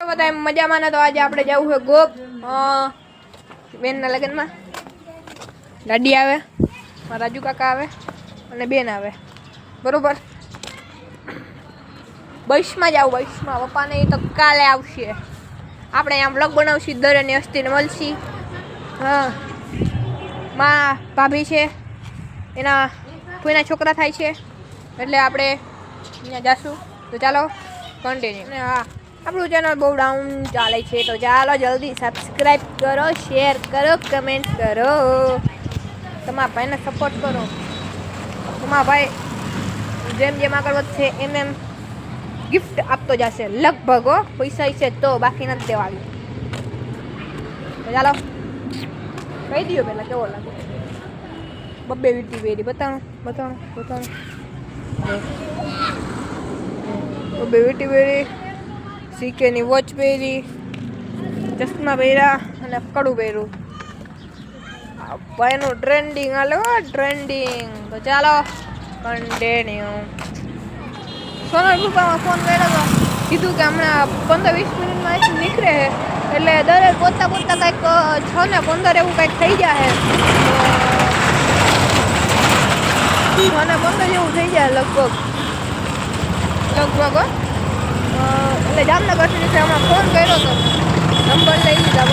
બધા મજામાં ને તો આજે આપણે જવું છે ગોપ બેનના લગ્નમાં. દાદી આવે, મારા રાજુ કાકા આવે અને બેન આવે, બરોબર. બસમાં જાવ, બસમાં. પપ્પાને તો કાલે આવશે. આપણે અહીંયા બ્લોગ બનાવશું, દરેને અસ્થિને મળશી. હા, માં ભાભી છે, એના કોઈના છોકરા થાય છે, એટલે આપણે અહીંયા જાશું. તો ચાલો કન્ટિન્યુ. ને હા, આપણું ચેનલ બહુ ડાઉન ચાલે છે, તો ચાલો જલ્દી સબસ્ક્રાઈબ કરો, શેર કરો, કમેન્ટ કરો, તમારા ભાઈને સપોર્ટ કરો. તમારા ભાઈ જેમ જેમ આગળ વધશે એમ એમ ગિફ્ટ આપતો જશે, લગભગ. પૈસા છે તો બાકી નથી દેવાનું. તો ચાલો કહી દો પહેલાં કેવો લાગે. બબ્બે વીટી વેરી બતાવો. બબ્બે વીટી વેરી, સીકેની વોચ પહેરી, ચશ્મા પહેર્યા અને કડું પહેર્યું. ભાઈનું ટ્રેન્ડિંગ હાલો, ટ્રેન્ડિંગ. તો ચાલો કન્ટિન્યુ. સોનલ કૃપામાં ફોન કર્યો હતો, કીધું કે હમણાં 15-20 મિનિટમાં નીકળે છે, એટલે દરેક પોતા કંઈક 6 ને 15 એવું કંઈક થઈ જાય. 6 ને 15 જેવું થઈ જાય લગભગ. એટલે જામનગરથી નીકળે. હમણાં ફોન કર્યો હતો, નંબર લઈ લીધા.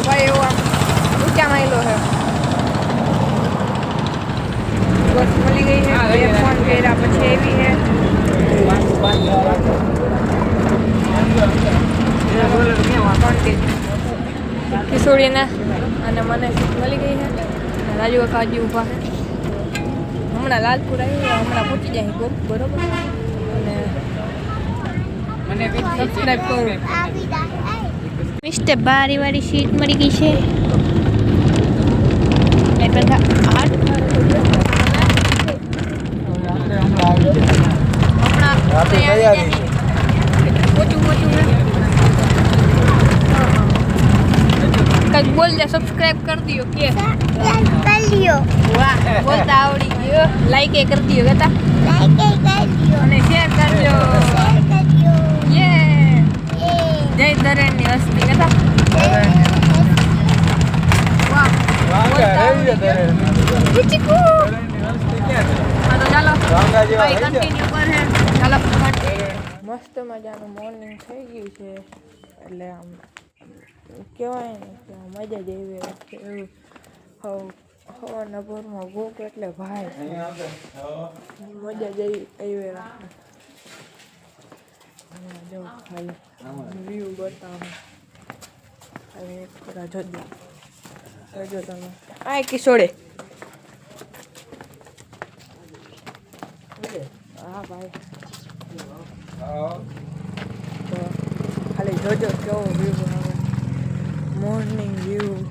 ભાઈ એવો આમ ઊંચા માયલો છે. બસ મળી ગઈ છે. ફોન કર્યા પછી એવી છે કિશોરીને અને મને મળી ગઈ છે. રાજુ કાકા હજી ઊભા છે. હમણાં લાલપુર આવી, હમણાં પહોંચી જાય ગોપ, બરોબર. અને મને સબસ્ક્રાઈબ કરું. મિસ્ટર બારીવાળી સીટ મળી ગઈ છે. એ બધા કંઈક બોલ દે. સબસ્ક્રાઈબ કરી દિયો કે વાહ, બોલતા આવડી ગયો. લાઈક એ કરી દિયો કેતા, અને શેર કરજો. યે જય દરેની હસ્તી કેતા. વાહ, બોલતા આવડી ગયો. ચાલો ભાઈ કન્ટિન્યુ કરે. ચાલો મસ્ત મજાનું મોર્નિંગ થઈ ગયું છે, એટલે આમ કહેવાય ને કે મજા જ એવી એવું. હવાના ભોરમાં ભૂખ એટલે ભાઈ મજા જ એવી રાખે. જો ખાલી વ્યૂ બતાવો. હવે થોડા જોજો તમે. આ કિશોરે હા ભાઈ, તો ખાલી જોજો કેવો વ્યૂ આવે, મોર્નિંગ વ્યૂ.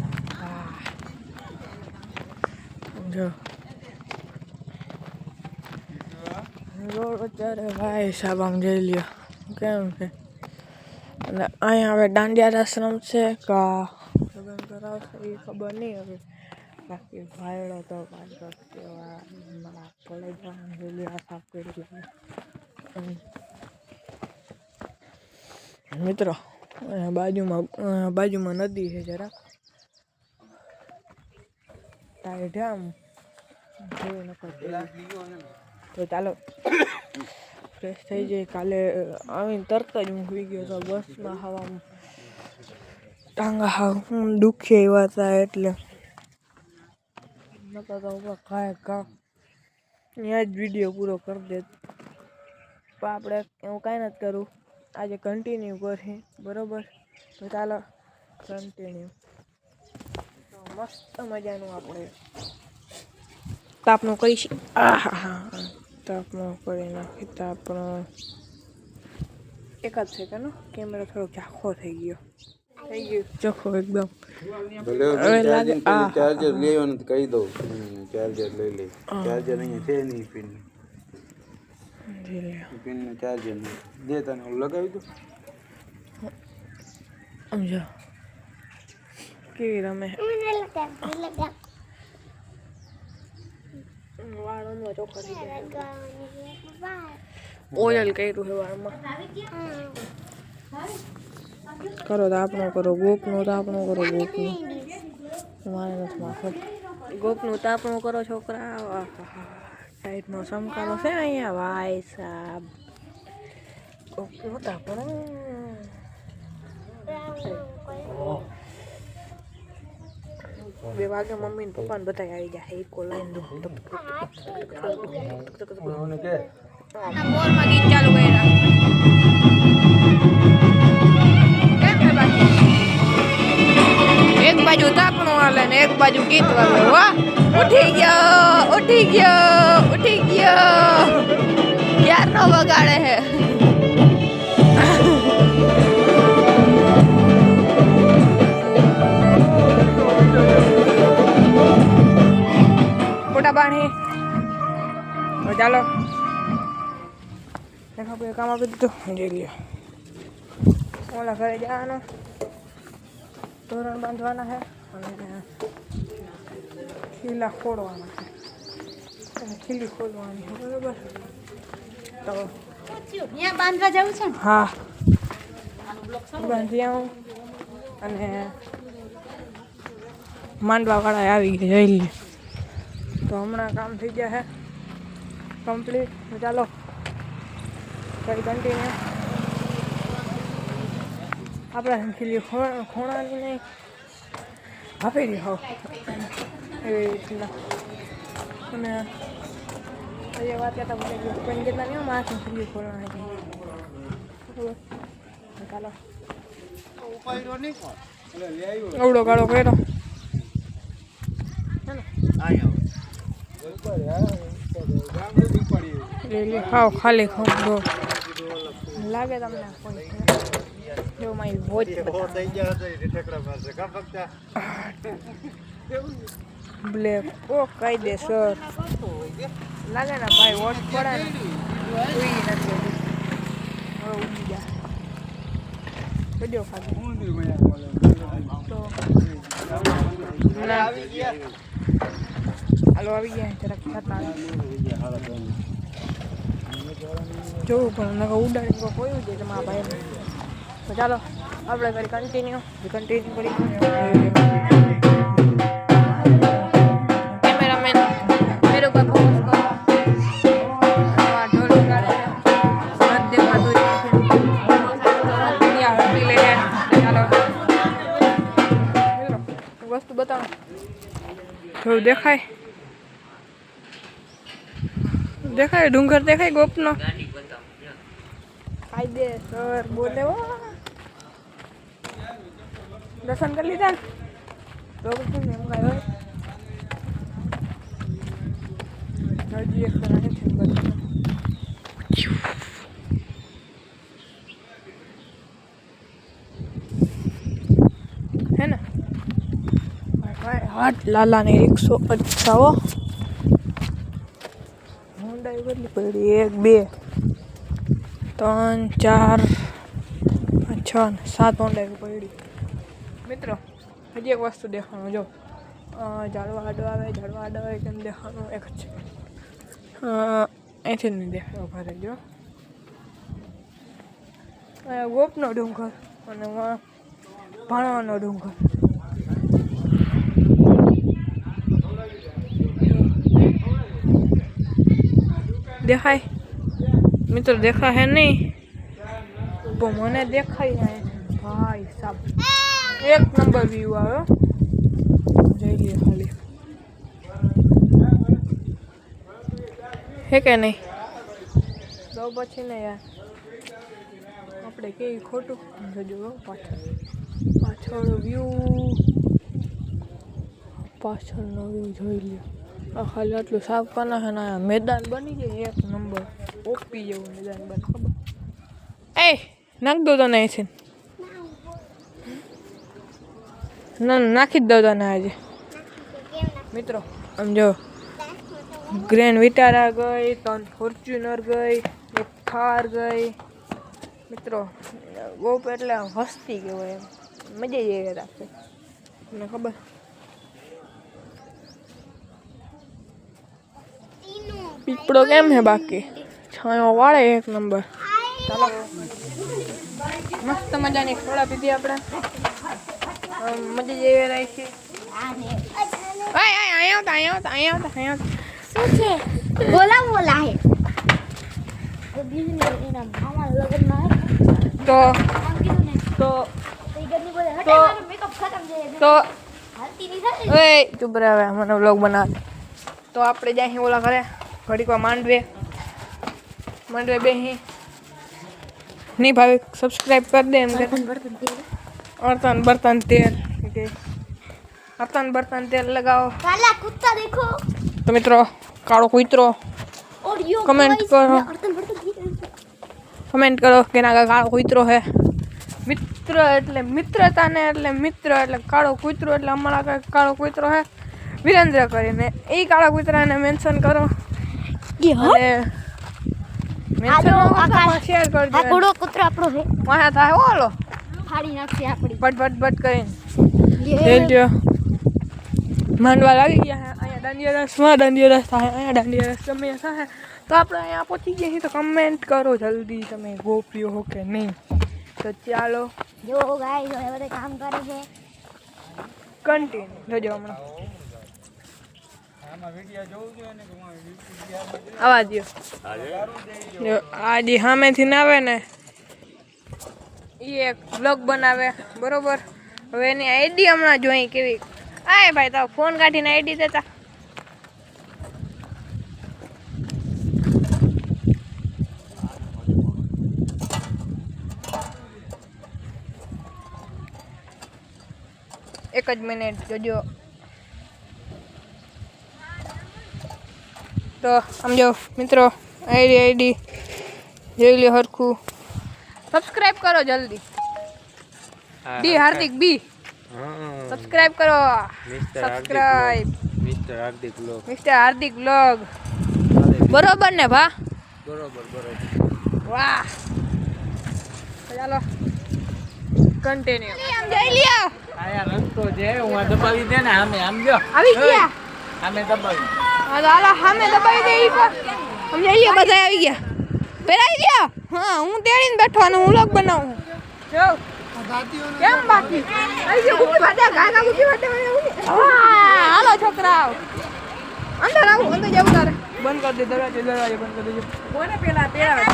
જો રોડ અત્યારે ભાઈ સાહેબ આમ જઈ લ્યો કેમ છે. અને અહીંયા હવે દાંડિયા રાસ રમશે કા લગ્ન કરાવશે એ ખબર નહીં હવે. બાકી ભાઈડો તો પાછળ કેવા મારા કોલેજમાં જોઈ આ સાફ કરી મિત્રો. બાજુમાં નદી છે જરા ટાઈડ આમ જોઈ નકર. તો ચાલો ફ્રેશ થઈ જાય. કાલે આવીને તરત જ હું સુઈ ગયો હતો બસમાં. હવામાં ટાંગા દુખે એવા હતા, એટલે નકર તો ઘા ત્યાં જ વિડીયો પૂરો કરી દે. પણ આપણે એવું કાંઈ નથી કરું, આજે કન્ટિન્યુ કરીએ, બરોબર. તો ચાલો કન્ટિન્યુ. તો મસ્ત મજાનું આપણે તાપનું કરીશું. તાપનું કરી નાખી. તાપનો એક જ સેકન્ડ, કેમેરો થોડો ઝાંખો થઈ ગયો ચોખ્ખો એકદમ. હવે લાગે ચાર્જર લેવાનું કહી દઉં. ચાર્જર લઈ લે. ચાર્જર અહીંયા છે નહીં. પિન ચાર્જર દે તને હું લગાવી દઉં. સમજો કેવી રમે વાળો ચોખ્ખો થઈ જાય. ઓઇલ કર્યું છે વાળમાં. કરો તો આપણું કરો, ગોપનું તો આપણું કરો, ગોપનું મારે નથી માથું. ગોપનું તો આપણું કરો છોકરા. ટાઈટનો સમકારો છે અહીંયા ભાઈ સાહેબ. ગોપનું તો આપણું. બે વાગે મમ્મી ને પપ્પા ને બધા આવી જાય. એક લાઈન દો બોરમાં ગીત ચાલુ કર્યા. એક બાજુ તાપણું હાલે ને એક બાજુ ગીત વાગે. વાહ, ઉઠી ગયો ઉઠી ગયો ઉઠી ગયો. ક્યારનો વગાડે હે. મોટા પાણી ચાલો કામ આપી દીધું. જઈ લ્યો ઓલા ઘરે જવાનું, તોરણ બાંધવાના છે અને ખીલા ખોડવાના છે. ખીલી ખોલવાની છે બરોબર. તો ત્યાં બાંધવા જવું છે ને? હા બાંધી આવું. અને માંડવાવાળા આવી ગયા જઈ લે. તો હમણાં કામ થઈ ગયા છે કમ્પ્લીટ. ચાલો ફરી કન્ટિન્યુ. આપણે ખીલી ખોણાની નહીં આપી દે હોવ એવી રીતના. અને એ વાત કરતા ભૂલી ગયો કોઈ કેટલા નહીં માથું ખીલી ખોલવાની. ચાલો અવડો ગાળો કર્યો. ખાવ ખાલી ખાવ લાગે તમને કોઈ જો મારી વોચ બ્લેક ઓ કાયદેસર લાગે ને ભાઈ. વોચ પડે ને ઉઈ નથી હવે ઉડી ગયા. વિડીયો ખાધો તો હાલો આવી ગયા જરાક ખાતા જોવું પણ નકર ઉડાડી કોઈ જાય કે મારા ભાઈ. તો ચાલો આપણે કરી કન્ટિન્યુ કરી. કેમેરામેન મેરો પર ફોકસ કરો. ઢોલ વગાડે હાથ દેખાતું ચાલો વસ્તુ બતાવો થોડું દેખાય ડુંગર દેખાય ગોપનો. કાયદેસર બોલે દર્શન કરી લીધા ને તો પછી એમ કાંઈ હોય હજી એક કરાને છે હે ને હાટ લાલાને 158 હોન્ડાઈ કેટલી પડી 1 2 3 4 5 6 7 હોન્ડાઈ પડી. મિત્રો હજી એક વસ્તુ દેખાણું જો ઝાડવા આવે કેમ દેખાણું એક જ છે. અહીંથી જ નહીં દેખાડો ઘરે જો ગોપનો ડુંગર અને ભાણવાનો ડુંગર. દેખાય મિત્રો? દેખાય નહીં તો મને દેખાય જાય ભાઈ સાહેબ. એક નંબર વ્યૂ આવ્યો. જઈ લઈએ ખાલી હે કે નહીં તો પછી ને યાર આપણે કેવી ખોટું જોજો પાછળનો વ્યૂ જોઈ લ્યો. ખાલી આટલું સાફ કરના છે ને મેદાન બની જાય એક નંબર ઓપી જેવું મેદાન બને. ખબર એ નાખ દો તો નહીં છે ના નાખી જ દો તને આજે. મિત્રો આમ જો ગ્રેન્ડ વિટારા ગઈ, 3 ફોર્ચ્યુનર ગઈ, 1 થાર ગઈ. મિત્રો ગોપ એટલે હસ્તી કહેવાય એમ મજા આવી રાખે તમને ખબર. પીપળો કેમ હે બાકી 6 છાંયો વાળે એક નંબર. ચાલો મસ્ત મજાની સોડા પીધી આપણે. મજા જેવી રહી છે. અહીંયા આવતા. શું છે? બોલા હે. એના મામા લગનમાં તો આમ કીધું ને તો એ ગરની બોલે હટે તો- મારો મેકઅપ ખતમ છે તો હાલતી નહીં થાય એ ચૂપ રહે હવે મને વ્લોગ બનાવે. તો આપણે જાય ઓલા ઘરે ઘડીકવા માંડવે બેહી નહીં ભાવે સબસ્ક્રાઈબ કરી દે એમ કે બર્તન તેલ કે બર્તન તેલ લગાવો. કાલા કુત્તા દેખો તો મિત્રો કાળો કૂતરો और यो Comment guys, करो. ये अर्तन वर्तन गीत કમેન્ટ કરો કે ના કાળો કૂતરો હે. મિત્ર એટલે મિત્રતાને એટલે મિત્ર એટલે કાળો કૂતરો એટલે અમારા કાંઈક કાળો કૂતરો હે વિરેન્દ્ર કરીને એ કાળા કૂતરાને મેન્શન કરો ये हो અને મેન્શન શેર આ કરજો. કુડો કૂતરો આપણો હે માયા થાય ઓલો ફાડી નાખશે આપણી બટ કરીને ये રેલજો માંડવા લાગી ગયા હે. અહીંયા દાંડિયા રસ થાય. અહીંયા દાંડિયા રસ ગમે થાય તો આપણે અહીંયા પહોંચી ગયા છીએ. તો કમેન્ટ કરો જલ્દી તમે ગોપીઓ હો કે નહીં. તો ચાલો જો ગાઈસ હવે બધે કામ કરે છે કન્ટિન્યુ જોજો હમણાં આવા દો. જો આ જે સામેથી ના આવે ને એ એક બ્લોગ બનાવે બરોબર. હવે એની આઈડી હમણાં જોઈ કેવી. આય ભાઈ તારો ફોન કાઢીને આઈડી દેતા. એક જ મિનિટ જોજો. તો સમજો મિત્રો આઈડી જોઈ લો હરખું. સબસ્ક્રાઇબ કરો જલ્દી. ડી હાર્દિક બી સબસ્ક્રાઇબ કરો. સબસ્ક્રાઇબ મિસ્ટર હાર્દિક બ્લોગ. મિસ્ટર હાર્દિક બ્લોગ બરોબર ને ભા? બરોબર. વાહ ચાલો કન્ટિન્યુ. આમ જઈ લ્યો. આયા રસ્તો છે હું આ દબાવી દે ને આમે આમ જો આવી ગયા. આમે દબાવી હા તો હાલો સામે દબાવી દે. ઈ પર સમજાઈ લ્યો. બધા આવી ગયા. પેરાઈ લ્યો. હા હું તેડીને બેઠો અને હું લોક બનાવું. જો કેમ બાકી આવી ગયો. ગુપી વાટા ગાગા ગુપી વાટા હાલો છોકરાઓ અંદર આવો. અંદર જાવ તારે બંધ કરી દે દરવાજો બંધ કરી દેજો. કોને પેલા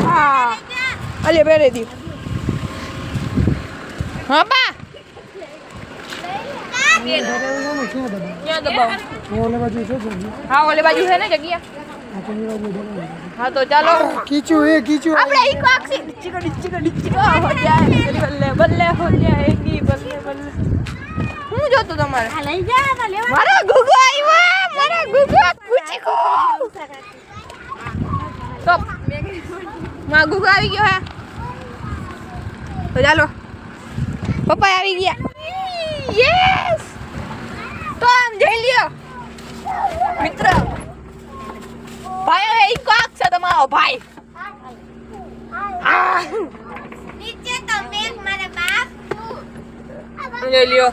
હા અલે પહેરી દી. હા બા ક્યાં દબાવ? હા ઓલે બાજુ છે ને જગ્યા. હા તો ચાલો આપણે ઈ કાક્ષી ડિચકો હો જાય બલ્લે હો જાયગી બલ્લે હું જોતો તમારે આ લઈ જા માં લેવા મારા ગુગુ આવ્યો. મારા ગુગુ પૂછીકો તો મારા ગુગુ આવી ગયો હે. તો ચાલો પપ્પા આવી ગયા. યસ તો આમ જઈ લ્યો મિત્ર. ભાઈ હવે ઈ કાક છે તમારો ભાઈ. નીચે તો મેઘ મારા બાપ લઈ લ્યો.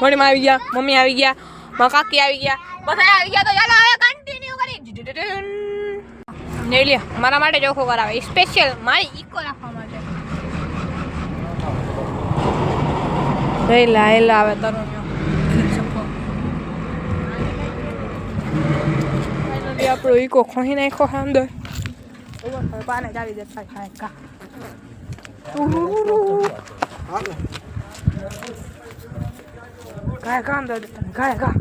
મણીમાં આવી ગયા. મમ્મી આવી ગયા. મારા કાકી આવી ગયા. બધા આવી ગયા. તો ચાલો હવે કન્ટિન્યુ કરી. લઈ લ્યો. મારા માટે ચોખ્ખો કરાવે સ્પેશિયલ મારી ઈકો રાખવા માટે. હેલા આવે તરુણ્યો. આપણો ઈકો ખોઈ નાખો છે અંદર. પાને ચાલી જતા ખાય કા ગાય કા અંદર ગાય કા.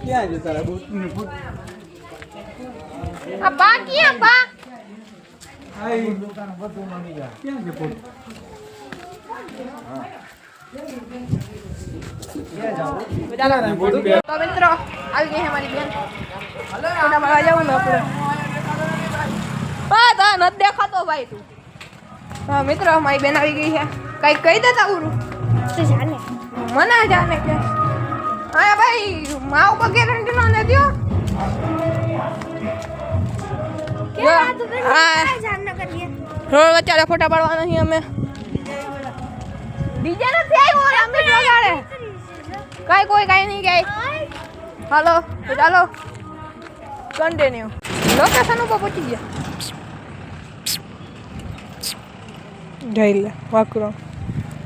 ક્યાં છે તારા બૂટ આ બા ક્યાં બા? ક્યાં છે પોટ? તો મિત્રો આવી ગઈ છે મારી બેન. ફોટા પાડવા જવું ને આપણે. હા તા નથી દેખાતો ભાઈ તું. હા મિત્રો મારી બેન આવી ગઈ છે. કઈ કહી દેતા ઉરું તો જાને મને જાને કે હા ભાઈ મા ઉપર ગેરંટી નો ને દ્યો. કે આ તો હા જામનગર ગયા રોડ વચ્ચે ફોટા પાડવાના છીએ અમે. ડીજે નથી આવ્યો અમે વગાડે. કઈ કોઈ કઈ નહીં કઈ. હાલો તો ચાલો કન્ટિન્યુ લોકેશન ઉપર પહોંચી ગયા જઈ લે વાકરો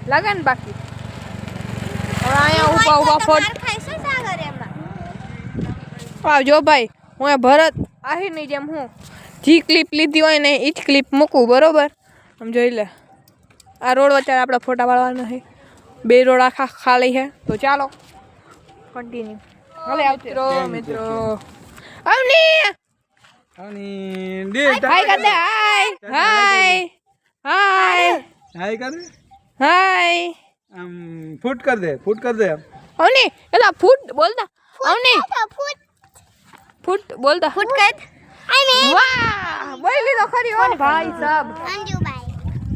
લાગે ને બાકી હવે અહીંયા ઊભા ફોટ ખાઈશું સાગર એમાં આવજો ભાઈ હું ભરત આહીરની જેમ હું જી ક્લિપ લીધી હોય ને એ જ ક્લિપ મૂકું બરોબર આમ જોઈ લે આ રોડ વચ્ચે આપણે ફોટા પાડવાના છે બે રોડ આખા ખાલી છે તો ચાલો કન્ટિન્યુ ભલે મિત્રો મિત્રો આવની અને દે હાય કર દે હાય હાય હાય હાય કર હાય આમ ફૂટ કર દે આવની એલા ફૂટ બોલતા આવની ફૂટ બોલતા ફૂટ કર વાહ બોલી લીધો ખરી ઓ ભાઈ સાહેબ અંજુભાઈ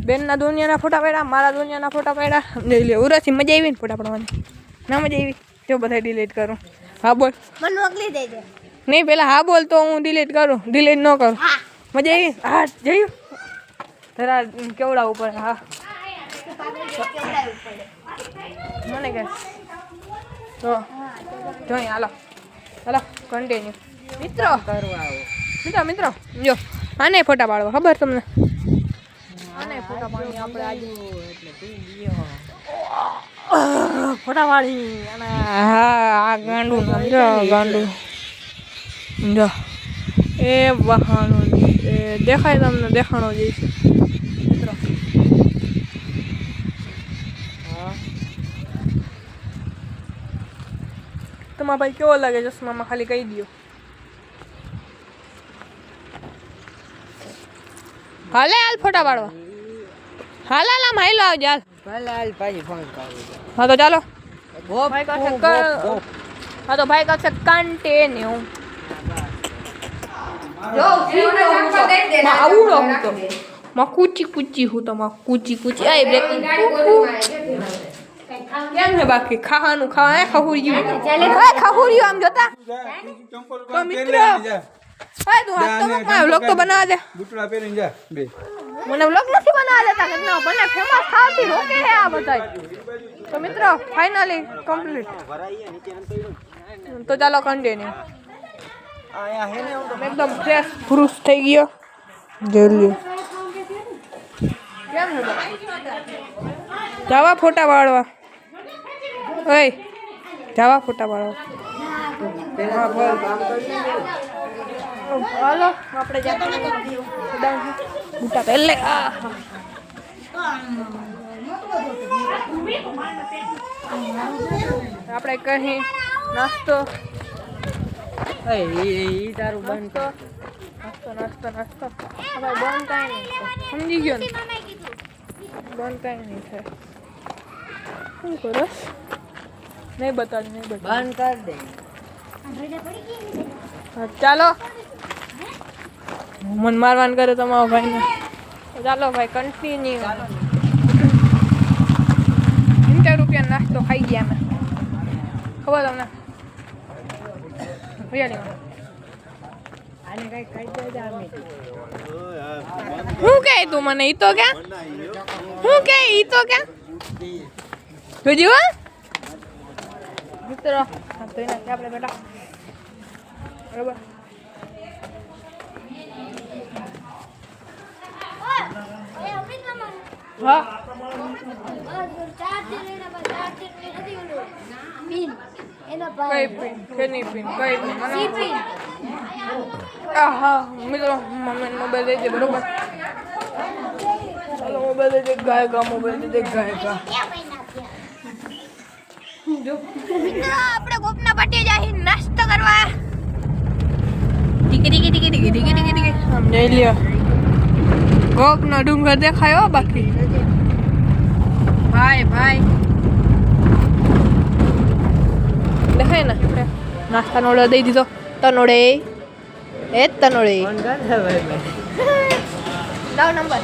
બેનના દુનિયાના ફોટા પાડ્યા મારા દુનિયાના ફોટા પાડ્યા જોઈ લે ઉરાથી મજા આવી ને ફોટા પાડવાની ના મજા આવી જો બધા ડિલીટ કરું હા બોલ મને મોકલી દેજે નહીં પેલા હા બોલ તો હું ડિલીટ કરું ડિલીટ ન કરું મજા આવી હા જયું તારા કેવડાવવું પડે હા મને કે તો જોઈ હાલો હાલો કન્ટિન્યુ મિત્રો મિત્રો જો આને ફોટા પાડવા ખબર તમને આને ફોટા પાડી આપણે આજે ફોટા પાડી અને હા આ ગાંડું સમજો ગાંડું સમજો એ વહાણું એ દેખાય તમને દેખાણો જઈશે મિત્રો તમારા ભાઈ કેવો લાગે ચશ્મામાં ખાલી કહી દો હાલે હાલ ફોટા પાડવા હાલ હાલ આમ હાલો આવજો હાલ હા તો ચાલો ભાઈ કરશે હા તો ભાઈ કરશે કન્ટિન્યુ જો આવડો હું તો માં કૂચી હું તો માં કૂચી આય બ્રેકિંગ કેમ છે બાકી ખાવાનું ખાવા હે ખહુરિયું ખહુરિયું આમ જોતા તો મિત્ર હા તું હાથ તો મૂક માં વ્લોગ તો બનાવવા દે બુટડા પહેરીને જા બે મને વ્લોગ નથી બનાવવા દેતા કે ના બને ફેમસ થાતી રોકે હે આ બધાય તો મિત્રો ફાઇનલી કમ્પ્લીટ તો ચાલો કન્ટિન્યુ એકદમ ફ્રેશ ફ્રૂસ થઈ ગયો જરૂર કેમ છે જાવા ફોટા પાડવા ઓય જાવા ફોટા પાડવા હાલો આપણે જાતે બુટા પહેલે આપણે કહી નાસ્તો તારું બંધ નાસ્તો હવે બંધ કાંઈ નહીં સમજી ગયો ને બંધ કાંઈ નહીં થાય શું કરો નહીં બતાડ બંધ કર દે ચાલો મન મારવાન કરે તમારો ભાઈને ચાલો ભાઈ કન્ટિન્યુ 50 રૂપિયા નાસ્તો ખાઈ ગયા અમે ખબર તમને હું કે તું મને ઈ તો ક્યાં હું કે ઈ તો ક્યાં જોજો મિત્રો તો એના આપણે બેટા બરાબર હા કઈ પિન કેની પિન કઈ પિન મને આહા મિત્રો મમ્મી મોબાઈલ દે દે બરોબર ચાલો મોબાઈલ દે ગાયકા મોબાઈલ દે ગાયકા જો મિત્રો આપણે ગોપના પાટીએ જાહી નાસ્તો કરવા ટીકે સમજાઈ લ્યો ગોપનો ડુંગર દેખાયો બાકી ભાઈ દેખાય ને નાસ્તાનો ઓર્ડર દઈ દીધો તનોડે તનોડે 9 નંબર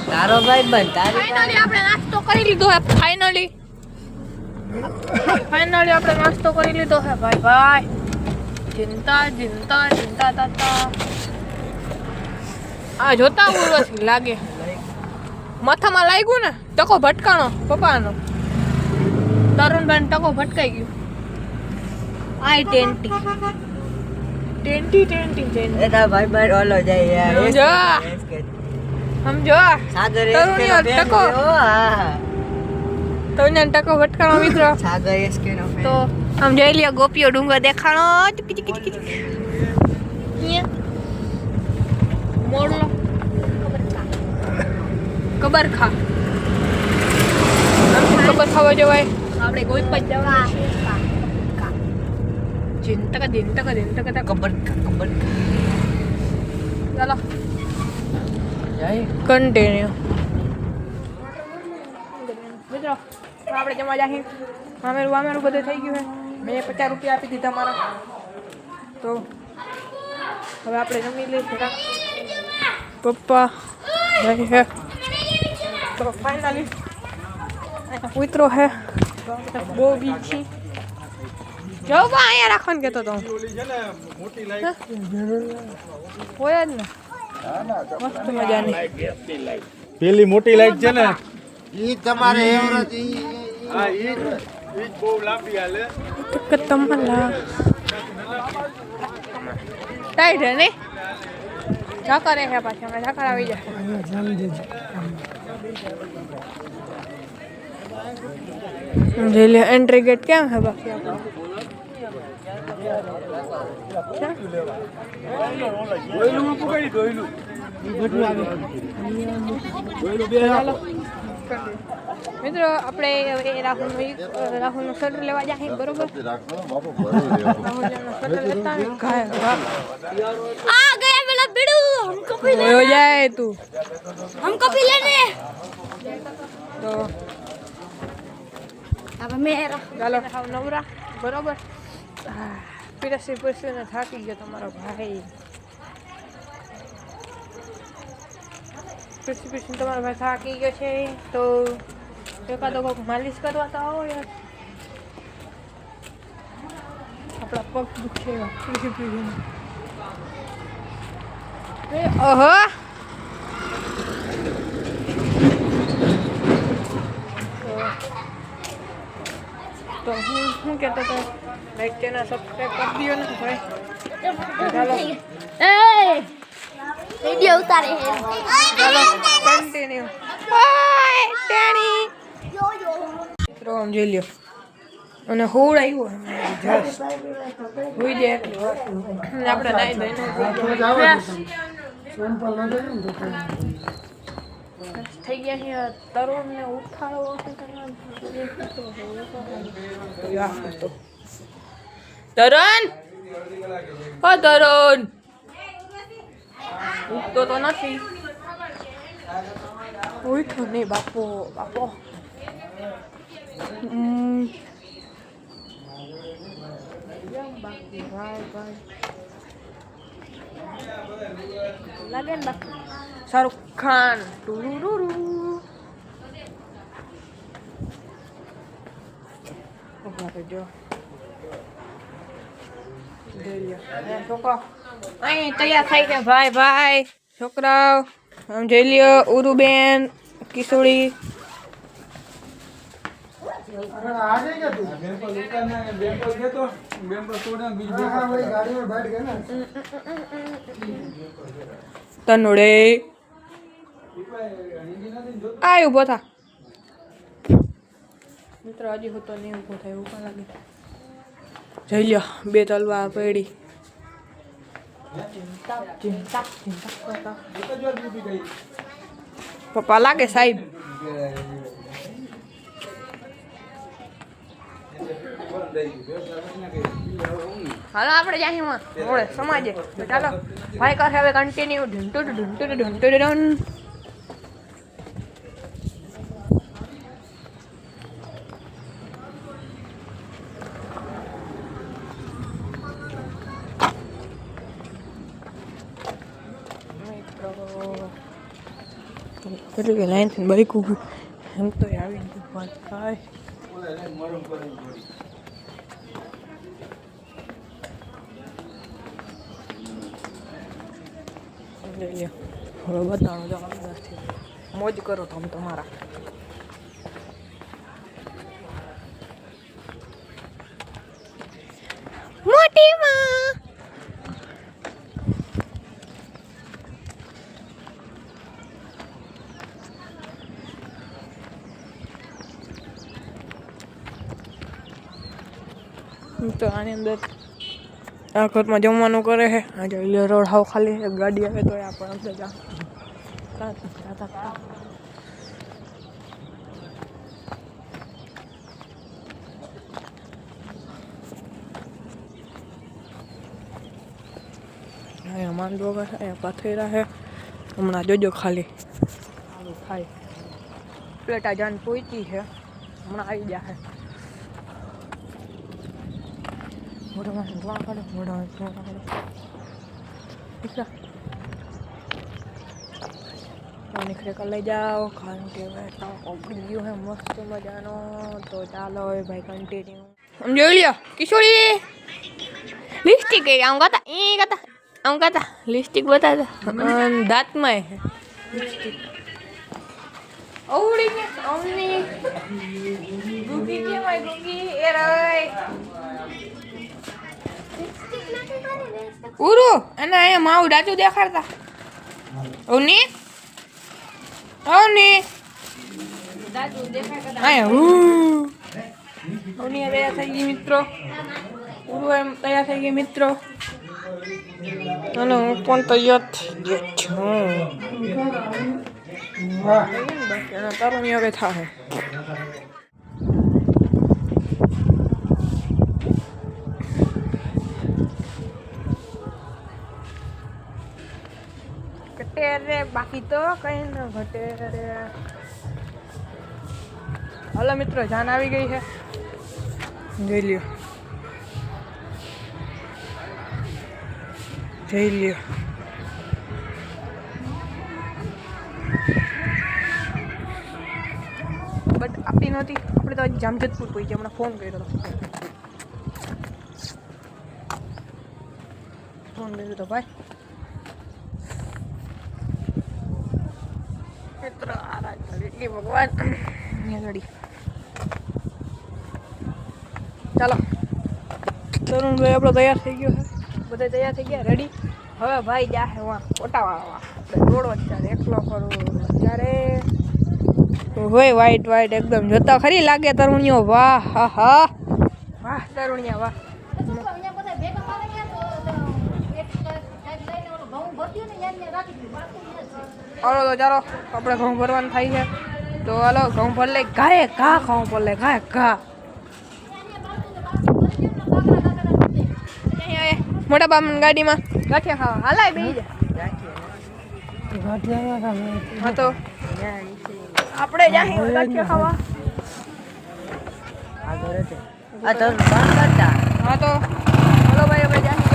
તારો ભાઈ બંધ ફાઇનલી આપણે નાસ્તો કરી લીધો હે ફાઇનલી આપણે નાસ્તો કરી લીધો હે ભાઈ ચિંતા તાતા આ જોતા ઉર્વશી લાગે માથામાં લાગ્યું ને ટકો ભટકાણો પપ્પાનો તરુણભાઈ ટકો ભટકાઈ ગયો I-20 ટેન્ટી એના ભાઈબંધ ઓલો જાય યાર સમજો. સમજો સાગર તરુણીઓ એસકે નો ટકો. fan છે, હો, હા તો એને ટકો ભટકાણો મિત્રો સાગર એસકે નો fan. તો આમ જોઈ લ્યો ગોપીઓ ડુંગર દેખાણો ચીકી ચીકી ચીકી ચીકી. અહીંયા મોડલો કબર ખા આમ કબર ખાવા જવાય આપણે કોઈ પણ જવા ચિંતા ચિંતા ખબર ચાલો જાય કન્ટિન્યુ મિત્રો આપણે જમવા જાહી મામેરું બધું થઈ ગયું છે મેં 50 રૂપિયા આપી દીધા મારા તો હવે આપણે જમી લઈશું પપ્પા જાય છે તો ફાઇનલી ઉતરો હે બહુ બીચી જો બા અહીંયા રાખવાનું કહેતો તો હોય જ ને મસ્ત મજાની પેલી મોટી લાઈટ છે ને ઈ તમારે એવરેજ હા ઈ બહુ લાંબી હાલે તમારા ટાઈટ હે ને ઝાકર હે પાછા અમે ઝાકર આવી જાય જોઈ લે એન્ટ્રી ગેટ કેમ હે બાકી આપણો ચાલો મિત્રો આપણે હવે રાહુલનું સ્વેટર લેવા જાય બરોબર રાહુલનું સ્વેટર લેતા ને ગાય વાહ आ गया मेरा बिड़ू हमको भी ले હોયો જાય તું हमको भी लेने તો अब मेरा ચાલો હાવ નવરા બરોબર પીરસી ને થાકી ગયો તમારો ભાઈ પીરસી તમારો ભાઈ થાકી ગયો છે તો એકાદો કોક માલિશ કરવા તો આવો યાર આપણા પગ દુખે પીરસી ઓહો તો હું કહેતો હતો લાઈક ચેનલ સબસ્ક્રાઈબ કરી દો ને ભાઈ ચાલો ए वीडियो उतारे हैं ચાલો કન્ટિન્યુ ઓય ટેણી મિત્રો આમ જોઈ લ્યો અને હોળ આવ્યો જસ હોઈ જાય એટલી વાર અને આપણે નાઈ ધોઈને થઈ ગયા છે તરુણને ઉઠાડવો તરુણ ઓ તરુણ ઉઠતો તો નથી ઉઠો નહીં બાપો બાપો બાકી ભાઈ ભાઈ લાગે ને બાકી શાહરુખ ખાન ટુરુરુરુ ઉભા રહેજો છોકરા અહીં તૈયાર થઈ ગયા ભાઈ ભાઈ છોકરાઓ આમ જોઈ લ્યો ઉરુબેન કિશોરી તનુડે આ ઉભો થા મિત્ર હજી હું તો નહીં ઉભો થાય એવું પણ લાગે જોઈ લ્યો બે તલવાર પડી પપ્પા લાગે સાહેબ હાલો આપણે જાય મોડે સમાજે તો ચાલો ભાઈ કરે હવે કન્ટિન્યુ ઢૂંટુ ઢૂંટુ ઢૂંટુ ઢૂં એટલે કે લાઈન થી બાઈક ઊભું એમ તો આવી ગયું ભાઈ હવે બતાવો જો મોજ કરો તમે તમારા મોટી માં તો આની અંદર આ ઘરમાં જમવાનું કરે છે. આ જો રોડ હાવ ખાલી એક ગાડી આવે તો આપણે અંદર જા અહીંયા માંડવો છે, અહીંયા પાથેરા છે. હમણાં જોજો ખાલી આવું થાય. પ્લેટા જાન પહોંચી છે, હમણાં આવી જશે. મોઢામાં ધોવા કાઢો, મોઢામાં ધોવા કાઢો. પાણી ખરેખર લઈ જાઓ, કારણ કે ઓગળી ગયું છે મસ્ત મજાનો. તો ચાલો હવે ભાઈ કન્ટિન્યુ. જોઈ લ્યો કિશોરી લિપસ્ટિક કરી આમ ગાતા આમ ગાતા લિપસ્ટિક બતાતા દાંતમાં છે લિપસ્ટિક. ઓવડી કે ઓમની ગુગી કેમ આય ગુગી એ રઈ ઉરુ અને અહીંયા માવ ડાચું દેખાડતા. ઓની ડાચું દેખાડતા અહીંયા ઓની તૈયાર થઈ ગઈ મિત્રો. ઉરુ એમ તૈયાર થઈ ગઈ મિત્રો. અને હું પણ તૈયાર થઈ ગયો છું. તારું હવે થાય ઘટે રે, બાકી તો કઈ ન ઘટે રે. હાલો મિત્રો, જાન આવી ગઈ છે, જોઈ લ્યો જોઈ લ્યો. બટ આપી નહોતી, આપણે તો જામજોધપુર પહોંચી. હમણાં ફોન કર્યો હતો, ભાઈ મિત્ર ભગવાન લડી. ચાલો તરુણભાઈ આપણો તૈયાર થઈ ગયો છે, બધા તૈયાર થઈ ગયા રેડી. હવે ભાઈ જાહે વાં ઓટાવાળા આપણે દોડો ત્યારે એકલો કરું ત્યારે હોય વાઈટ વાઈટ એકદમ જોતા ખરી લાગે તરુણિયો. વાહ હા હા વાહ તરુણિયા વાહ. હાલો તો ચાલો આપણે ઘઉં ભરવાનું થાય છે. તો હાલો ઘઉં ભર લે ગાય ઘા ઘઉં ભર લે ગાય ઘા. મોટા બામન ગાડીમાં ગાંઠિયા ખાવા હાલાય બેસી જાય. હા તો આપણે જાહી ગાંઠિયા ખાવા. આ તો બંધ કરતા. હા તો હાલો ભાઈ આપણે જાહી.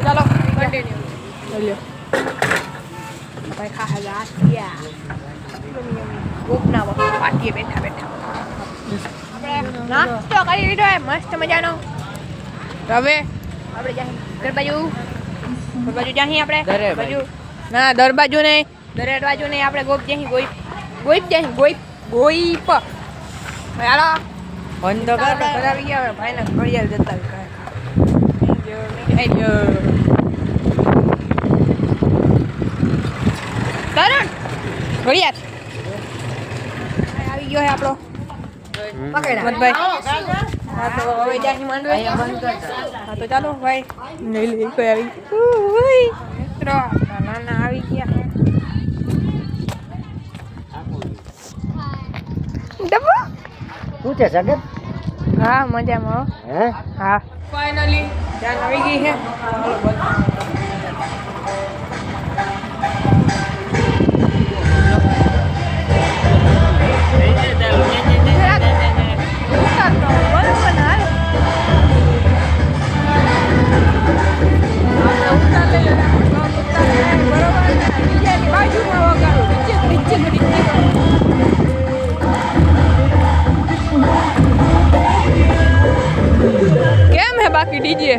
ચાલો કન્ટિન્યુ ચાલ્યો ભાઈ. ખા ગાંઠિયા ગોપના પાટીએ બેઠા બેઠા આપણે નાસ્તો કરી લીધો મસ્ત મજાનો. હવે આપણે જાહી દરબાજુ જાહી આપણે દરબાજુ ના દરબાજુ નહીં દરબાજુ નહીં આપણે ગોપ જાહી ગોઈપ જાહી ગોઈપ. હાલો બંધ તો કર. આવી ગયા ભાઈને ઘડિયાળ જતા તરુણ ઘડિયાળ આવી ગયો હે આપણો મતભાઈ. હા તો હવે જાહી માંડવે. હા તો ચાલો ભાઈ નહીં લઈ કોઈ આવી મિત્રો નાના આવી ગયા ડબ્બો. શું છે સગત? હા મજામાં. હે હા ફાઇનલી જાન આવી ગઈ છે. કેમ હે બાકી ડીજે?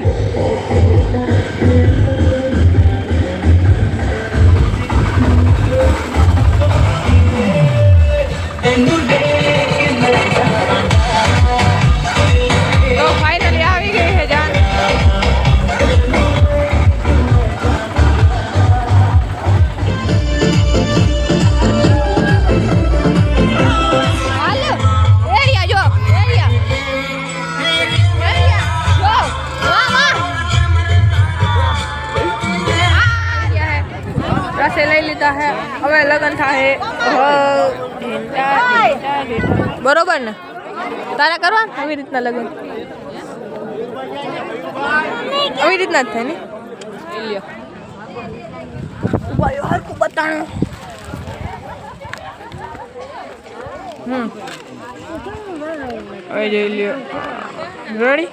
તો ફાઇનલી આવી ગઈ છે જાન. હાલો એરિયા જો એરિયા જો પાસે લઈ લીધા છે. હવે લગ્ન થાય બરોબર ને? તારે કરવા આવી રીતના લગ્ન આવી રીતના જ થાય ને. ભાઈ હરકું બતાણું. હવે જોઈ લ્યો. રેડી?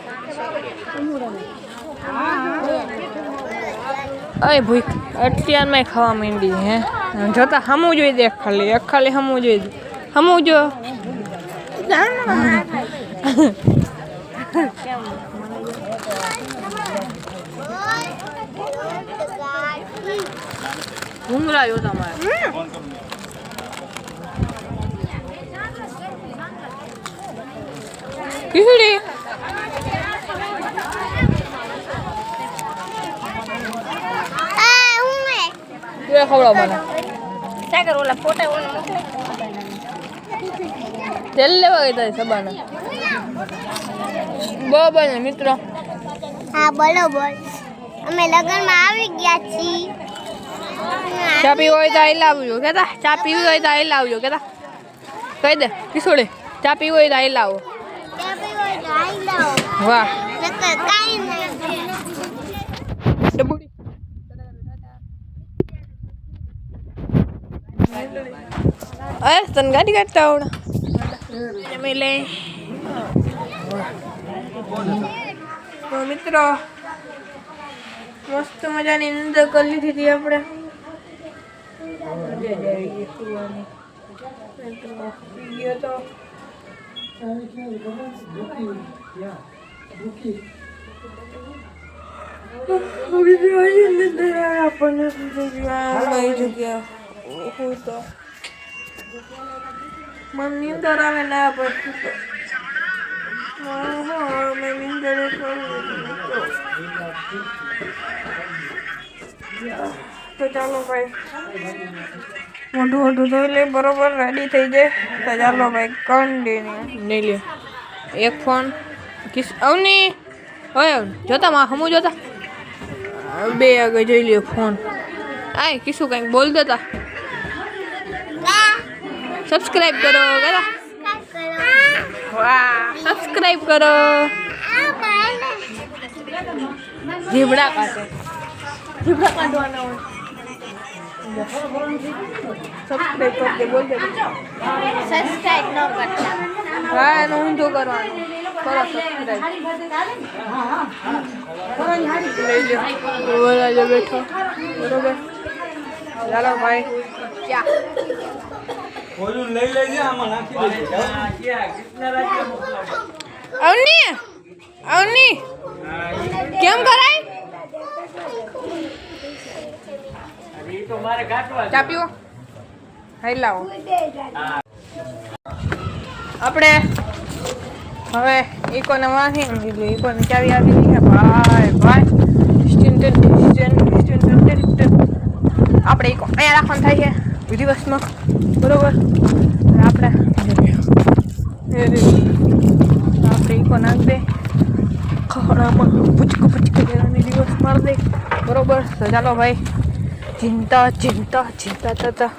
અય ભૂખ અત્યારમાં ખાવા માંડી હે. જોતા હમું જોઈ દે. ખાલી હમું જોઈ દે. હમું જો. ઘૂંઘરા જોતા મારે. ખીચડી ખવડાવ મને. સાગર ઓલા ફોટા ઓલા મોકલે. તેલ લેવા ગઈ તારી સબાના. બરાબર ને મિત્રો? હા બરોબર. અમે લગનમાં આવી ગયા છીએ. ચા પીવી હોય તો અહીં લાવજો કેતા. ચા પીવી હોય તો અહીં લાવજો કેતા. કહી દે કિશોરે ચા પીવી હોય તો અહીં લાવો. વાહ ડબુડી. અરે તને ગાડી કાઢતા આવડે? તો મિત્રો મસ્ત મજાની નિંદર કરી લીધી હતી આપણે. ગયો તો મને નીંદર આવે ના પછી મેં નીંદર તો ચાલો ભાઈ મોઢું ધોઈ લે બરોબર રેડી થઈ જાય. તો ચાલો ભાઈ કન્ટિન્યુ નહીં લે. એક ફોન કિસ અવની હોય જોતા માં હમું જોતા બે આગળ જોઈ લ્યો ફોન. આય કિસું કંઈક બોલ દેતા. સબસ્ક્રાઇબ કરો કરા. વાહ સબસ્ક્રાઇબ કરો. જીબડા કાઢે. જીબડા કાઢવાના હોય. સબસ્ક્રાઇબ કરતે બોલ દે. સબસ્ક્રાઇબ ન કરતા. હા એનું ઊંધું કરવાનું. કરો સબસ્ક્રાઇબ. લઈ લો બોલા જો બેઠો બરોબર. ચાલો ભાઈ ચા ઓલું લઈ લેજે આમાં નાખી દેજે. અવની કેમ કરાય? ચા પીવો હાઈ લાવો. આપણે હવે ઇકોને વાંચી દીધું. ઇકોને ચાવી આપી દીધી ભાઈ ભાઈ. આપણે ઇકો અહીંયા રાખવાનું થાય છે દિવસમાં બરોબર. આપણે ઇકો નાખ દે ખોડામાં પૂચક દેવાની દિવસ માર દે બરોબર. તો ચાલો ભાઈ ચિંતા થતા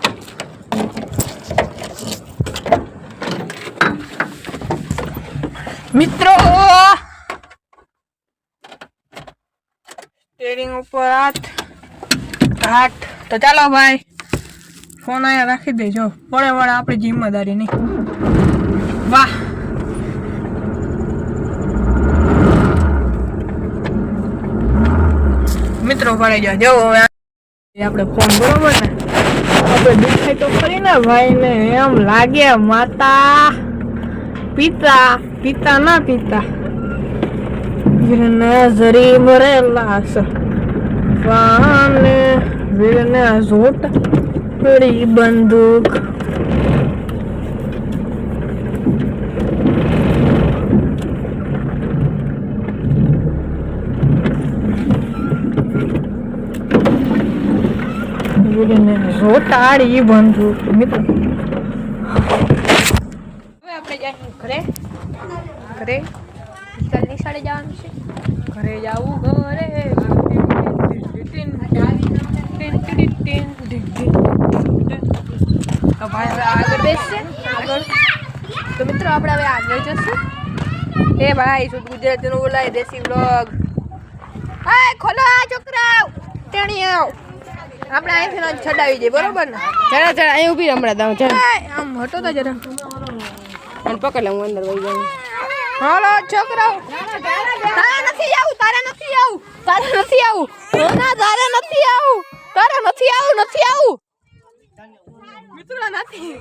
મિત્રો સ્ટેરિંગ ઉપર હાથ. તો ચાલો ભાઈ ફોન અહીંયા રાખી દેજો. વળે આપણી જિમ્મેદારી નહીં. વાહ મિત્રો પડે જો હવે આપણે ફોન બરોબર ને આપણે દેખાય તો ખરી ને ભાઈ ને એમ લાગે માતા પિતા ના પિતા જરી ભરેલા વાને વીરને ઝોટ પડી બંદૂક. વીરને ઝોટાડી બંદૂક. મિત્રો હવે આપણે જાય ઘરે નિશાળે જવાનું છે. ઘરે જવું ઘરે તો ભાઈ હવે આગળ બેસશે આગળ. તો મિત્રો આપણે હવે આગળ જશું. એ ભાઈ શુદ્ધ ગુજરાતીનું બોલાય દેશી વ્લોગ. હાય ખોલો આ છોકરા ટેણી આવ. આપણે અહીંથી ન છડાવી જઈએ બરોબર ને? જરા અહીં ઊભી રહે હમણાં તમે જરા હાય, આમ હટો તો જરા. અને પકડ લે હું અંદર વહી જાઉં હાલો છોકરાઓ તારે નથી આવું તારે નથી આવું તારે નથી આવું ના તારે નથી આવું તારે નથી આવું નથી આવું મિત્રો નથી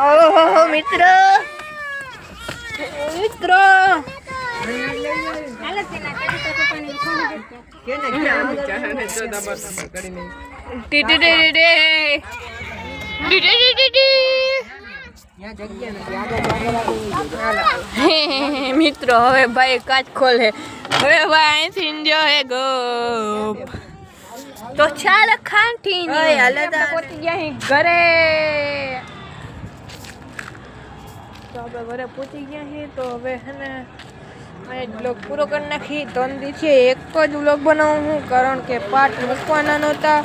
ઓહો મિત્રો મિત્રો મિત્રો હવે ભાઈ કાચ ખોલે હવે ભાઈ અહીંથી ઇન્ડિયો હે ગોપ તો ચાલ ખાંઠી પહોંચી ગયા અહીં ઘરે તો આપણે ઘરે પહોંચી ગયા છીએ તો હવે હે ને બ્લોગ પૂરો કરી નાખી 3 દિવસે એક જ બ્લોગ બનાવું હું કારણ કે પાર્ટ મૂકવાના નહોતા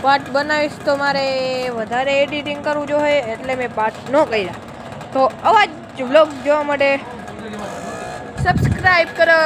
પાર્ટ બનાવીશ તો મારે વધારે એડિટિંગ કરવું જોઈએ એટલે મેં પાર્ટ ન કર્યા તો આવા જ બ્લોગ જોવા માટે સબસ્ક્રાઈબ કરો.